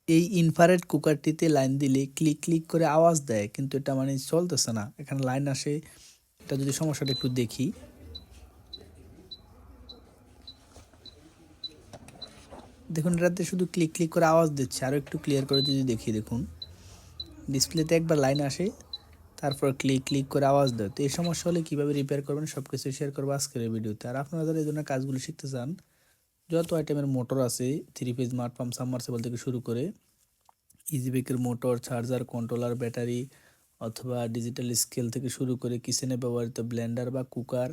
এই infrared কুকারটিতে line দিলে click click করে আওয়াজ দেয়, কিন্তু এটা মানে চলতেছে না, এখানে লাইন আসে। এটা যদি সমস্যাটা একটু দেখি, দেখুন এটাতে শুধু ক্লিক ক্লিক করে আওয়াজ দিচ্ছে। আরও একটু ক্লিয়ার করে যদি দেখি, দেখুন ডিসপ্লেতে একবার লাইন আসে, তারপর ক্লিক ক্লিক করে আওয়াজ দেয়। তো এই সমস্যা হলে কীভাবে রিপেয়ার করবেন সব কিছু শেয়ার করবো আজকের এই ভিডিওতে। আর আপনারা যারা এই ধরনের কাজগুলো শিখতে চান, যত আইটেমের মোটর আছে, 3 ফেজ মাড পাম্প, সাবমার্সিবল থেকে শুরু করে ইজিবেকের মোটর, চার্জার, কন্ট্রোলার, ব্যাটারি অথবা ডিজিটাল স্কেল থেকে শুরু করে কিচেনে ব্যবহৃত ব্লেন্ডার বা কুকার,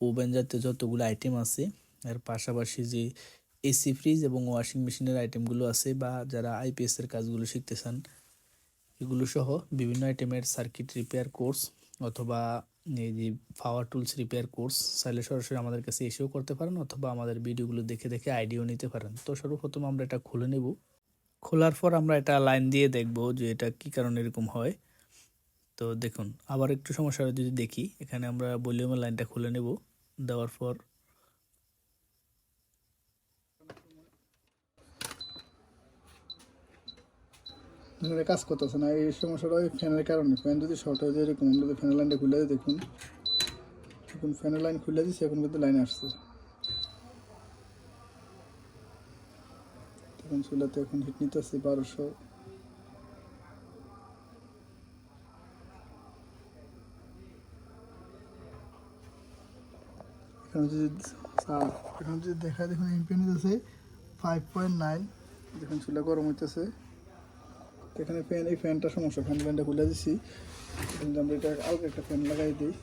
ওভেন জাতীয় যতগুলো আইটেম আছে, এর পাশাপাশি যে এসি, ফ্রিজ এবং ওয়াশিং মেশিনের আইটেমগুলো আছে, বা যারা আইপিএসের কাজগুলো শিখতে চান, এগুলো সহ বিভিন্ন আইটেমের সার্কিট রিপেয়ার কোর্স অথবা এই যে পাওয়ার টুলস রিপেয়ার কোর্স চাইলে সরাসরি আমাদের কাছে এসেও করতে পারেন, অথবা আমাদের ভিডিওগুলো দেখে দেখে আইডিয়াও নিতে পারেন। তো সর্বপ্রথম আমরা এটা খুলে নেব। খোলার পর আমরা এটা লাইন দিয়ে দেখব যে এটা কি কারণে এরকম হয়। তো দেখুন, আবার একটু সমস্যা যদি দেখি, এখানে আমরা ভলিউমের লাইনটা খুলে নেব। দেওয়ার পর কাজ করতেছে না। এই সমস্যাটা ওই ফ্যানের কারণে। ফ্যান যদি শর্ট হয়ে যায় এরকম, আমরা যদি ফ্যানের লাইনটা খুলে দিই, দেখুন এখন ফ্যানের লাইন খুলে দিচ্ছি, এখন কিন্তু লাইন আসছে। এখন চুলাতে এখন হিট নিতেছি 1200। এখন যদি দেখা, দেখুন এমপিএন আছে 5.9। দেখুন চুলা গরম হইতেছে। এখানে ফ্যান, এই ফ্যানটা সমস্যা। ফ্যান লাইনটা খুলে দিচ্ছি, কিন্তু আমরা এটা আলগা একটা ফ্যান লাগাই দিই।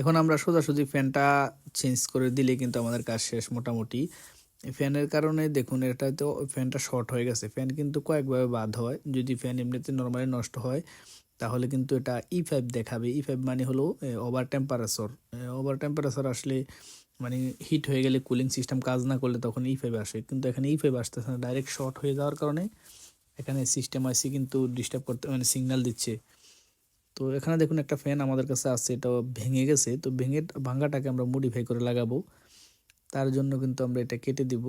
এখন আমরা সোজাসুজি ফ্যানটা চেঞ্জ করে দিলে কিন্তু আমাদের কাজ শেষ মোটামুটি। ফ্যানের কারণে দেখুন এটা তো ফ্যানটা শর্ট হয়ে গেছে। ফ্যান কিন্তু কয়েকভাবে বাদ হয়। যদি ফ্যান এমনিতে নর্মালি নষ্ট হয় তাহলে কিন্তু এটা E5 দেখাবে। E5 মানে হলো ওভার টেম্পারেচার। ওভার টেম্পারেচার আসলে মানে হিট হয়ে গেলে, কুলিং সিস্টেম কাজ না করলে তখন E5 আসে, কিন্তু এখানে E5 আসতেছে না। ডাইরেক্ট শর্ট হয়ে যাওয়ার কারণে এখানে সিস্টেম আইসি কিন্তু ডিস্টার্ব করতে, মানে সিগন্যাল দিচ্ছে। তো এখানে দেখুন একটা ফ্যান আমাদের কাছে আছে, এটা ভেঙে গেছে। তো ভাঙাটাকে আমরা মডিফাই করে লাগাবো। তার জন্য কিন্তু আমরা এটা কেটে দিব,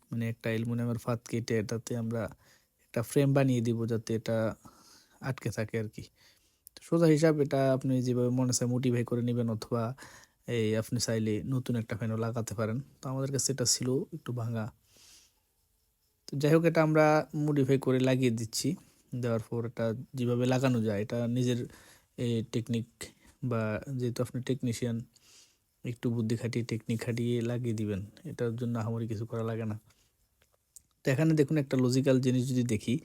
মানে একটা অ্যালুমিনিয়ামের ফাত কেটে এটাতে আমরা একটা ফ্রেম বানিয়ে দিব, যাতে এটা আটকে থাকে আর কি। সোজা হিসাব এটা আপনি যেভাবে মনে চায় মডিফাই করে নেবেন, অথবা আপনি চাইলে নতুন একটা ফ্যানও লাগাতে পারেন। তো আমাদের কাছে এটা ছিল একটু ভাঙা। তো যাই হোক, এটা আমরা মডিফাই করে লাগিয়ে দিচ্ছি। দেওয়ার পর এটা যেভাবে লাগানো যায়, এটা নিজের টেকনিক, বা যেহেতু আপনি টেকনিশিয়ান, একটু বুদ্ধি খাটিয়ে টেকনিক খাটিয়ে লাগিয়ে দিবেন। এটার জন্য আহামরি কিছু করা লাগে না। তো এখানে দেখুন একটা লজিক্যাল জিনিস যদি দেখি,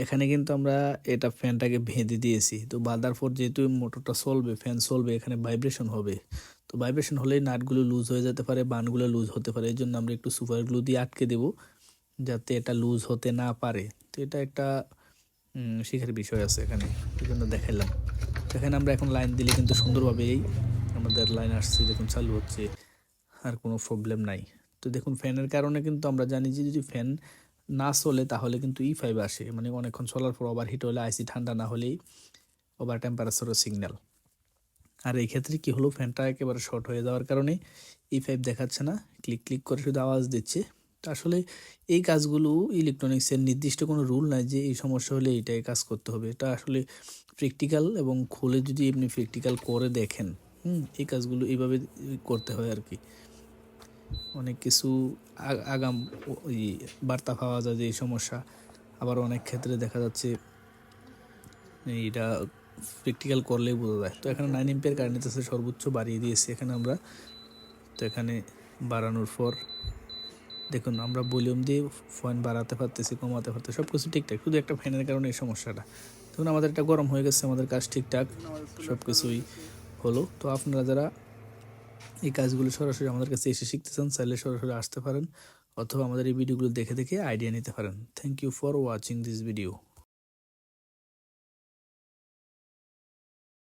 এখানে কিন্তু আমরা এটা ফ্যানটাকে বেঁধে দিয়েছি। তো বাঁধার পর যেহেতু মোটরটা চলবে, ফ্যান চলবে, এখানে ভাইব্রেশন হবে। তো ভাইব্রেশন হলেই নাটগুলো লুজ হয়ে যেতে পারে, বানগুলো লুজ হতে পারে। এই জন্য আমরা একটু সুপার গ্লু দিয়ে আটকে দেবো, যাতে এটা লুজ হতে না পারে। তো এটা একটা শিখার বিষয় আছে এখানে, এই জন্য দেখাইলাম। এখানে আমরা এখন লাইন দিলে কিন্তু সুন্দরভাবেই আমাদের লাইন আসছে, দেখুন চালু হচ্ছে, আর কোনো প্রবলেম নাই। তো দেখুন ফ্যানের কারণে কিন্তু আমরা জানি যে যদি ফ্যান না চলে তাহলে কিন্তু E5 আসে, মানে অনেকক্ষণ চলার পর ওভার হিট হলে, আইসি ঠান্ডা না হলেই ওভার টেম্পারেচারের সিগন্যাল। আর এই ক্ষেত্রে কি হলো, ফ্যানটা একেবারে শর্ট হয়ে যাওয়ার কারণে E5 দেখাচ্ছে না, ক্লিক ক্লিক করে শুধু আওয়াজ দিচ্ছে। তো আসলে এই কাজগুলো ইলেকট্রনিক্সের নির্দিষ্ট কোনো রুল নাই যে এই সমস্যা হলে এইটাই কাজ করতে হবে। এটা আসলে প্র্যাকটিক্যাল, এবং খুলে যদি আপনি প্র্যাকটিক্যাল করে দেখেন, এই কাজগুলো এইভাবে করতে হয় আর কি। অনেক কিছু আগাম ওই বার্তা পাওয়া যায় যে এই সমস্যা। আবার অনেক ক্ষেত্রে দেখা যাচ্ছে এইটা প্র্যাকটিক্যাল করলেই বোঝা যায়। তো এখানে 9 এম্পিয়ার কারেন্ট নিতেছে, সর্বোচ্চ বাড়িয়ে দিয়েছি এখানে আমরা। তো এখানে বাড়ানোর পর দেখুন আমরা ভলিউম দিয়ে ফ্যান বাড়াতে পারতেছি, কমাতে পারতেছি, সব কিছু ঠিকঠাক। শুধু একটা ফ্যানের কারণে এই সমস্যাটা। দেখুন আমাদের এটা গরম হয়ে গেছে, আমাদের কাজ ঠিকঠাক সব কিছুই হলো। তো আপনারা যারা এই কাজগুলো সরাসরি আমাদের কাছে এসে শিখতে চান, চাইলে সরাসরি আসতে পারেন, অথবা আমাদের এই ভিডিওগুলো দেখে দেখে আইডিয়া নিতে পারেন। Thank you for watching this video.